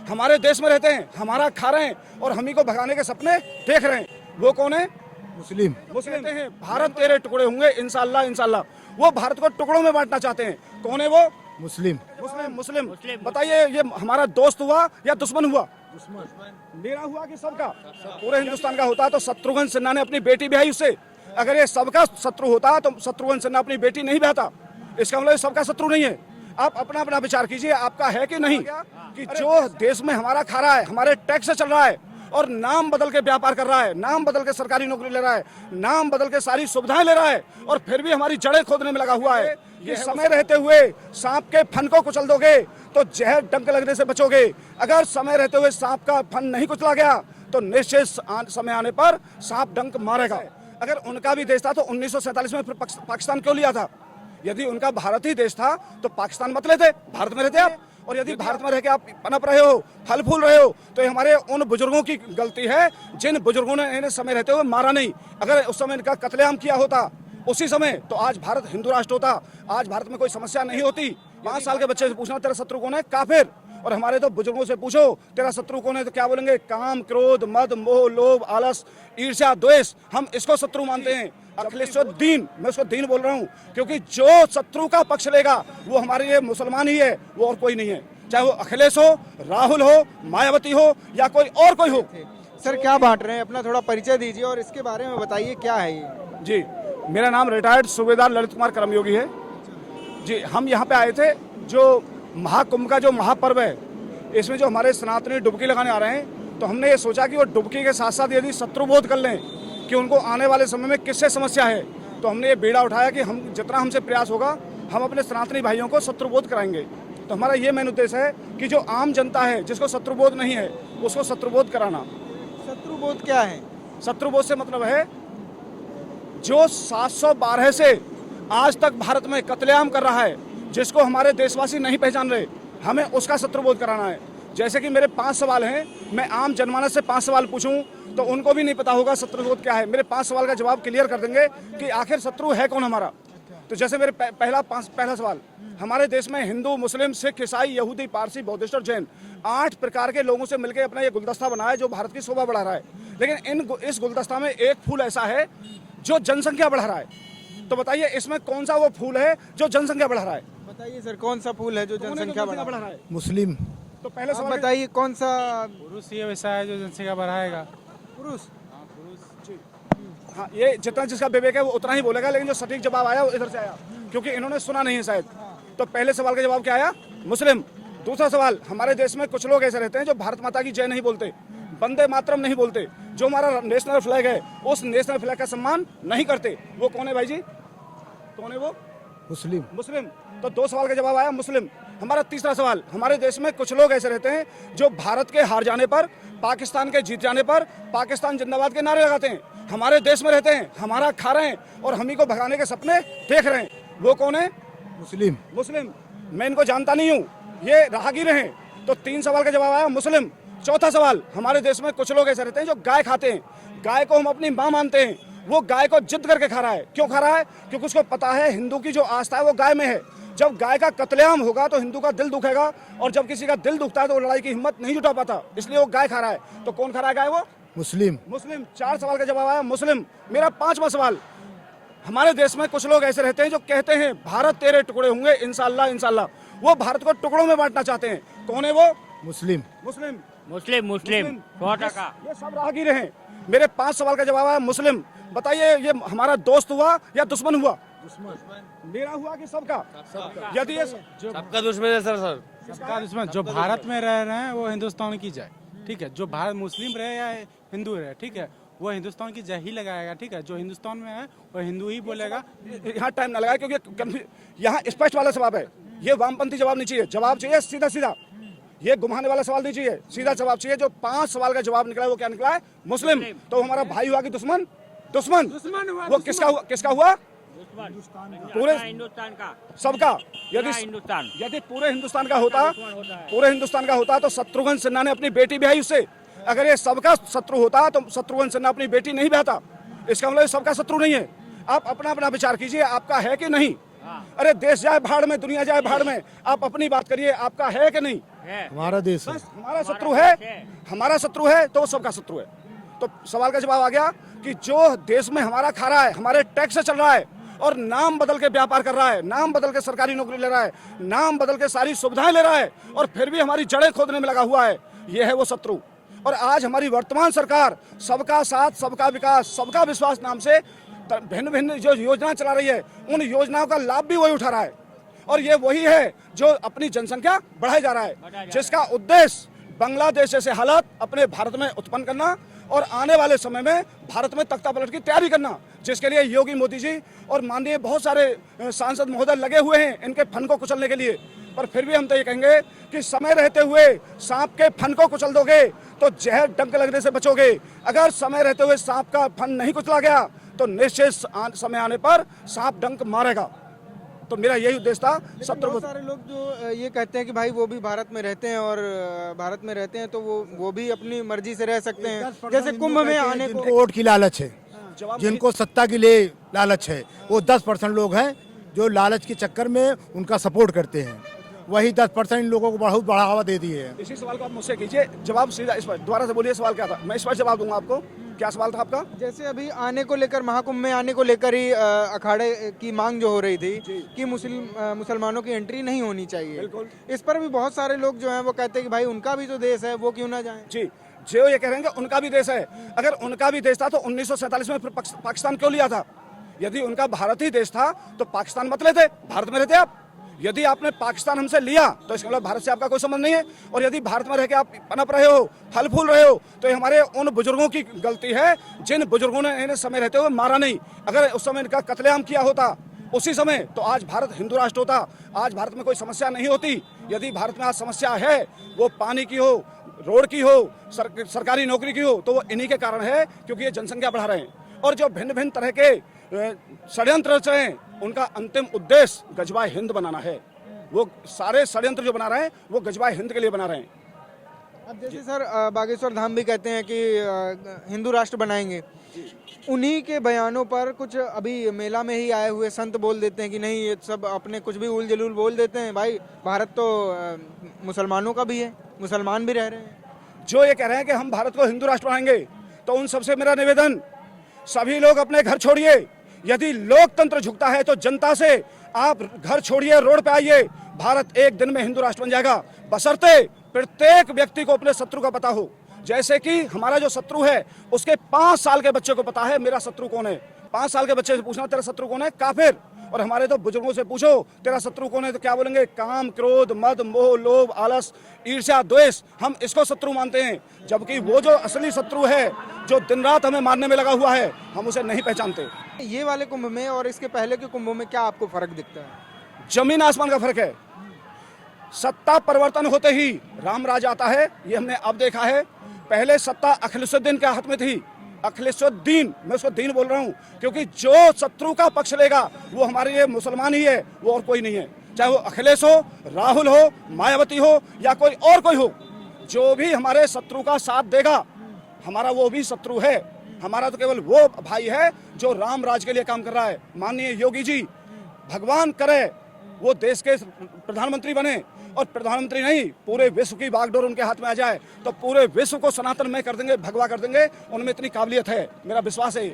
हमारे देश में रहते हैं, हमारा खा रहे हैं और हम ही को भगाने के सपने देख रहे हैं। वो कौन है? मुस्लिम। मुस्लिम कहते हैं भारत तेरे टुकड़े होंगे इंशाल्लाह इंशाल्लाह। वो भारत को टुकड़ों में बांटना चाहते हैं। कौन है वो? मुस्लिम। मुस्लिम। मुस्लिम बताइए, ये हमारा दोस्त हुआ या दुश्मन हुआ? मेरा हुआ कि सबका? पूरे हिंदुस्तान का होता तो शत्रुघ्न सिन्हा ने अपनी बेटी ब्याही उससे। अगर ये सबका शत्रु होता तो शत्रुघ्न सिन्हा अपनी बेटी नहीं ब्याहता। इसका मतलब सबका शत्रु नहीं है। आप अपना अपना विचार कीजिए, आपका है कि नहीं? कि जो देश में हमारा खा रहा है, हमारे टैक्स से चल रहा है और नाम बदल के व्यापार कर रहा है, नाम बदल के सरकारी नौकरी ले रहा है, नाम बदल के सारी सुविधाएं ले रहा है और फिर भी हमारी जड़ें खोदने में लगा हुआ है। ये समय रहते हुए सांप के फन को कुचल दोगे तो जहर डंक लगने से बचोगे। अगर समय रहते हुए सांप का फन नहीं कुचला गया तो निश्चित समय आने पर सांप डंक मारेगा। अगर उनका भी देश था तो 1947 में फिर पाकिस्तान क्यों लिया था? यदि उनका भारत ही देश था तो पाकिस्तान मत लेते, भारत में रहते आप। और यदि भारत में रह के आप पनप रहे हो, फल फूल रहे हो, तो ये हमारे उन बुजुर्गों की गलती है जिन बुजुर्गों ने इन्हें समय रहते हुए मारा नहीं। अगर उस समय इनका कत्लेआम किया होता उसी समय तो आज भारत हिंदू राष्ट्र होता, आज भारत में कोई समस्या नहीं होती। 5 साल के बच्चे से पूछना तेरा शत्रु कौन है? काफिर। और हमारे तो बुजुर्गों से पूछो तेरा शत्रु कौन है तो क्या बोलेंगे? काम, क्रोध, मद, मोह, लोभ, आलस, ईर्ष्या, द्वेष। हम इसको शत्रु मानते हैं। अखिलेश दीन, मैं उसको दीन बोल रहा हूँ क्योंकि जो शत्रु का पक्ष लेगा वो हमारे लिए मुसलमान ही है, वो और कोई नहीं है। चाहे वो अखिलेश हो, राहुल हो, मायावती हो या कोई और कोई हो। सर क्या बांट रहे हैं? अपना थोड़ा परिचय दीजिए और इसके बारे में बताइए क्या है ये। जी, मेरा नाम रिटायर्ड सूबेदार ललित कुमार कर्मयोगी है। जी, हम यहाँ पे आए थे, जो महाकुंभ का जो महापर्व है इसमें जो हमारे सनातनी डुबकी लगाने आ रहे हैं, तो हमने ये सोचा कि वो डुबकी के साथ साथ यदि शत्रुबोध कर लें कि उनको आने वाले समय में किससे समस्या है, तो हमने ये बीड़ा उठाया कि हम जितना हमसे प्रयास होगा हम अपने सनातनी भाइयों को शत्रुबोध कराएंगे। तो हमारा ये मेन उद्देश्य है कि जो आम जनता है जिसको शत्रुबोध नहीं है उसको शत्रुबोध कराना। शत्रुबोध क्या है? शत्रुबोध से मतलब है जो 712 से आज तक भारत में कत्लेआम कर रहा है, जिसको हमारे देशवासी नहीं पहचान रहे, हमें उसका शत्रुबोध कराना है। जैसे कि मेरे 5 सवाल हैं, मैं आम जनमानस से 5 सवाल पूछूं तो उनको भी नहीं पता होगा शत्रुबोध क्या है। मेरे 5 सवाल का जवाब क्लियर कर देंगे कि आखिर शत्रु है कौन हमारा। तो जैसे मेरे पहला सवाल, हमारे देश में हिंदू, मुस्लिम, सिख, ईसाई, यहूदी, पारसी, बौद्धिस्ट और जैन 8 प्रकार के लोगों से मिलकर अपना ये गुलदस्ता बना है जो भारत की शोभा बढ़ा रहा है। लेकिन इस गुलदस्ता में एक फूल ऐसा है जो जनसंख्या बढ़ा रहा है। तो बताइए इसमें कौन सा वो फूल है जो जनसंख्या बढ़ा रहा है? बताइए सर, कौन सा फूल है जो जनसंख्या बढ़ा रहा है? मुस्लिम। तो पहले आप सवाल बताइए कौन सा पुरुष ये वैसा है जो जनसंख्या बढ़ाएगा। पुरुष? हाँ, ये जितना जिसका विवेक है वो उतना ही बोलेगा, लेकिन जो सटीक जवाब आया वो इधर से आया क्योंकि इन्होंने सुना नहीं है शायद। तो पहले सवाल का जवाब क्या आया? मुस्लिम। दूसरा सवाल, हमारे देश में कुछ लोग ऐसे रहते हैं जो भारत माता की जय नहीं बोलते, वंदे मातरम नहीं बोलते, जो हमारा नेशनल फ्लैग है उस नेशनल फ्लैग का सम्मान नहीं करते। वो कौन है भाई जी? कौन है वो? मुस्लिम। मुस्लिम। तो 2 सवाल का जवाब आया मुस्लिम। हमारा तीसरा सवाल, हमारे देश में कुछ लोग ऐसे रहते हैं जो भारत के हार जाने पर, पाकिस्तान के जीत जाने पर पाकिस्तान जिंदाबाद के नारे लगाते हैं। हमारे देश में रहते हैं, हमारा खा रहे हैं और हम ही को भगाने के सपने देख रहे हैं। वो कौन है? मुस्लिम। मुस्लिम। मैं इनको जानता नहीं हूँ, ये राहगीर हैं। तो 3 सवाल का जवाब आया मुस्लिम। चौथा सवाल, हमारे देश में कुछ लोग ऐसे रहते हैं जो गाय खाते हैं, गाय को हम अपनी माँ मानते हैं, वो गाय को जिद करके खा रहा है। क्यों खा रहा है? क्योंकि उसको पता है हिंदू की जो आस्था है वो गाय में है। जब गाय का कत्लेआम होगा तो हिंदू का दिल दुखेगा और जब किसी का दिल दुखता है तो वो लड़ाई की हिम्मत नहीं जुटा पाता, इसलिए वो गाय खा रहा है। तो कौन खा रहा है गाय? वो मुस्लिम। मुस्लिम। 4 सवाल का जवाब आया मुस्लिम। मेरा 5वां सवाल, हमारे देश में कुछ लोग ऐसे रहते हैं जो कहते हैं भारत तेरे टुकड़े होंगे इंशाल्लाह इंशाल्लाह। वो भारत को टुकड़ों में बांटना चाहते हैं। कौन है वो? मुस्लिम। मुस्लिम। मुस्लिम मुस्लिम 100%। ये सब राहगीर हैं। मेरे 5 सवाल का जवाब आया मुस्लिम। बताइए ये हमारा दोस्त हुआ या दुश्मन हुआ? मेरा हुआ कि सबका? यदि ये सबका दुश्मन है सर। सबका दुश्मन। जो भारत में रह रहे हैं वो हिंदुस्तान की जय, ठीक है। जो भारत मुस्लिम रहे या हिंदू रहे, ठीक है, वो हिंदुस्तान की जय ही लगाएगा, ठीक है। जो हिंदुस्तान में है वो हिंदू ही बोलेगा। यहाँ टाइम ना लगाए क्योंकि यहाँ स्पष्ट वाला जवाब है। ये वामपंथी जवाब नहीं चाहिए, जवाब चाहिए सीधा सीधा। ये घुमाने वाला सवाल नहीं चाहिए, सीधा जवाब चाहिए। जो 5 सवाल का जवाब निकला है वो क्या निकला है? मुस्लिम। तो हमारा भाई हुआ कि दुश्मन? दुश्मन। वो किसका हुआ? किसका हुआ? पूरे हिंदुस्तान का, सबका। हिंदुस्तान। यदि पूरे हिंदुस्तान का होता तो शत्रुघ्न सिन्हा ने अपनी बेटी ब्याही उससे। अगर ये सबका शत्रु होता तो शत्रुघ्न सिन्हा अपनी बेटी नहीं ब्याहता। इसका मतलब सबका शत्रु नहीं है। आप अपना अपना विचार कीजिए, आपका है कि नहीं? अरे देश जाए भाड़ में, दुनिया जाए भाड़ में, आप अपनी बात करिए, आपका है कि नहीं? है। हमारा देश है। बस हमारा शत्रु है, हमारा शत्रु है तो वो सबका शत्रु है। तो सवाल का जवाब आ गया कि जो देश में हमारा खा रहा है, हमारे टैक्स से चल रहा है और नाम बदल के व्यापार कर रहा है, नाम बदल के सरकारी नौकरी ले रहा है, नाम बदल के सारी सुविधाएं ले रहा है और फिर भी हमारी जड़ें खोदने में लगा हुआ है, ये है वो शत्रु। और आज हमारी वर्तमान सरकार सबका साथ, सबका विकास, सबका विश्वास नाम से भिन्न भिन्न जो योजना चला रही है, उन योजनाओं का लाभ भी वही उठा रहा है। और ये वही है जो अपनी जनसंख्या बढ़ाए जा रहा है, जिसका उद्देश्य बांग्लादेश जैसे हालात अपने भारत में उत्पन्न करना और आने वाले समय में भारत में तख्ता पलट की तैयारी करना, जिसके लिए योगी मोदी जी और माननीय बहुत सारे सांसद महोदय लगे हुए हैं इनके फन को कुचलने के लिए। पर फिर भी हम तो ये कहेंगे कि समय रहते हुए सांप के फन को कुचल दोगे तो जहर डंक लगने से बचोगे। अगर समय रहते हुए सांप का फन नहीं कुचला गया तो निश्चित समय आने पर सांप डंक मारेगा। तो मेरा यही उद्देश्य था। बहुत सारे लोग जो ये कहते हैं कि भाई वो भी भारत में रहते हैं और भारत में रहते हैं तो वो भी अपनी मर्जी से रह सकते हैं, जैसे कुंभ में आने को। वोट की लालच है, जिनको सत्ता के लिए लालच है, वो 10% लोग हैं जो लालच के चक्कर में उनका सपोर्ट करते हैं। वही 10% इन लोगों को बहुत बढ़ावा दे दिए है। इसी सवाल को आप मुझसे कीजिए, जवाब सीधा इस पर दोबारा से बोलिए, सवाल क्या था? मैं इस पर जवाब दूंगा आपको। क्या सवाल था आपका? जैसे अभी आने को लेकर, महाकुंभ में आने को लेकर ही अखाड़े की मांग जो हो रही थी कि मुसलमानों की एंट्री नहीं होनी चाहिए, इस पर भी बहुत सारे लोग जो हैं वो कहते हैं कि भाई उनका भी तो देश है, वो क्यों ना जाएं? जी, जो ये कह रहे हैं कि उनका भी देश है, अगर उनका भी देश था तो 1947 में फिर पाकिस्तान क्यों लिया था? यदि उनका भारत ही देश था तो पाकिस्तान मत लेते, भारत में रहते आप। यदि आपने पाकिस्तान हमसे लिया तो इसका मतलब भारत से आपका कोई संबंध नहीं है। और यदि भारत में रह के आप पनप रहे हो, फल फूल रहे हो, तो ये हमारे उन बुजुर्गों की गलती है जिन बुजुर्गों ने इन्हें समय रहते हुए मारा नहीं। अगर उस समय इनका कत्लेआम किया होता उसी समय तो आज भारत हिंदू राष्ट्र होता, आज भारत में कोई समस्या नहीं होती। यदि भारत में आज समस्या है, वो पानी की हो, रोड की हो, सरकारी नौकरी की हो, तो वो इन्हीं के कारण है, क्योंकि ये जनसंख्या बढ़ा रहे हैं। और जो भिन्न भिन्न तरह के षड्यंत्र रच रहे हैं, उनका अंतिम उद्देश्य गजवाए हिंद बनाना है। वो सारे षड्यंत्र जो बना रहे हैं वो गजवाए हिंद के लिए बना रहे हैं। अब जैसे सर बागेश्वर धाम भी कहते हैं कि हिंदू राष्ट्र बनाएंगे, उन्हीं के बयानों पर कुछ अभी मेला में ही आए हुए संत बोल देते हैं कि नहीं, ये सब अपने कुछ भी उल जलूल बोल देते हैं। भाई भारत तो मुसलमानों का भी है, मुसलमान भी रह रहे हैं। जो ये कह रहे हैं कि हम भारत को हिंदू राष्ट्र बनाएंगे, तो उन सबसे मेरा निवेदन, सभी लोग अपने घर छोड़िए। यदि लोकतंत्र झुकता है तो जनता से आप घर छोड़िए, रोड पे आइए। भारत एक दिन में हिंदू राष्ट्र बन जाएगा, बशर्ते प्रत्येक व्यक्ति को अपने शत्रु का पता हो। जैसे कि हमारा जो शत्रु है उसके 5 साल के बच्चे को पता है मेरा शत्रु कौन है। 5 साल के बच्चे से पूछना तेरा शत्रु कौन है, काफिर। और हमारे तो बुजुर्गों से पूछो तेरा शत्रु कौन है तो क्या बोलेंगे? काम, क्रोध, मद, मोह, लोभ, आलस, ईर्ष्या, द्वेष, हम इसको शत्रु मानते हैं। जबकि वो जो असली शत्रु है, जो दिन रात हमें मारने में लगा हुआ है, हम उसे नहीं पहचानते। ये वाले कुंभ में और इसके पहले के कुंभों में क्या आपको फर्क दिखता है? जमीन आसमान का फर्क है। सत्ता परिवर्तन होते ही राम राज आता है, ये हमने अब देखा है। पहले सत्ता अखिलुद्दीन के हाथ में थी। अखिलुद्दीन, मैं उसको दीन बोल रहा हूँ क्योंकि जो शत्रु का पक्ष लेगा वो हमारे लिए मुसलमान ही है, वो और कोई नहीं है। चाहे वो अखिलेश हो, राहुल हो, मायावती हो या कोई और कोई हो, जो भी हमारे शत्रु का साथ देगा हमारा वो भी शत्रु है। हमारा तो केवल वो भाई है जो राम राज के लिए काम कर रहा है। माननीय योगी जी, भगवान करे वो देश के प्रधानमंत्री बने, और प्रधानमंत्री नहीं पूरे विश्व की बागडोर उनके हाथ में आ जाए तो पूरे विश्व को सनातन में कर देंगे, भगवा कर देंगे। उनमें इतनी काबिलियत है, मेरा विश्वास है।